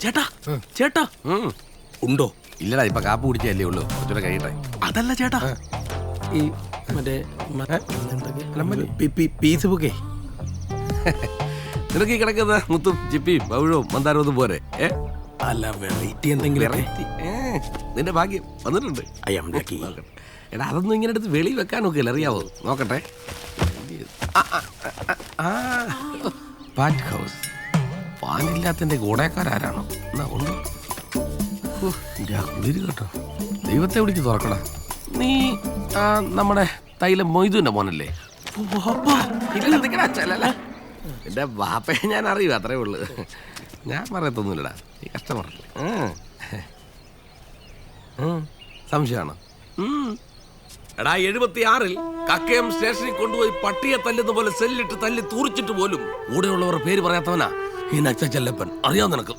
ചേട്ടാ ചേട്ടാ ഉണ്ടോ? ഇല്ലടാ, ഇപ്പൊ കാപ്പ് കുടിച്ചല്ലേ ഉള്ളൂ, കുറച്ചുകൂടെ കഴിയട്ടെ. അതല്ല ചേട്ടാ, ഈ മറ്റേ പീസ് ബുക്കേ നിനക്ക് ഈ കിടക്കുന്ന മുത്തും ചിപ്പിയും പവിഴവും മന്ദാരവും പോരെ? അല്ല, വെറൈറ്റി എന്തെങ്കിലും. നിന്റെ ഭാഗ്യം വന്നിട്ടുണ്ട്. എടാ, അതൊന്നും ഇങ്ങനെ എടുത്ത് വെളി വെക്കാൻ നോക്കില്ല, അറിയാവോ? നോക്കട്ടെ. പാറ്റ് ഹൗസ്. പാനില്ലാത്തതിന്റെ ഗുണക്കാരാരാണോ? എന്നാ ഉണ്ട്. കുളിര് കേട്ടോ, ദൈവത്തെ വിളിച്ച് തുറക്കടാ. നീ നമ്മുടെ തൈലം മൊയ്തുവിന്റെ മോനല്ലേ? എന്റെ ബാപ്പയെ ഞാൻ അറിയൂ, അത്രേ ഉള്ളു. ഞാൻ പറയത്തൊന്നുമില്ലടാ, നീ കഷ്ടപ്പെടല്ലേ. സംശയമാണ്. എടാ, 76-ൽ കക്കയം സ്റ്റേഷനിൽ കൊണ്ടുപോയി പട്ടിയെ തല്ലുന്ന പോലെ സെല്ലിട്ട് തല്ലി തൂറിച്ചിട്ട് പോലും കൂടെയുള്ളവർ പേര് പറയാത്തവനാ ഈ നച്ച ചെല്ലപ്പൻ. അറിയാം നിനക്ക്?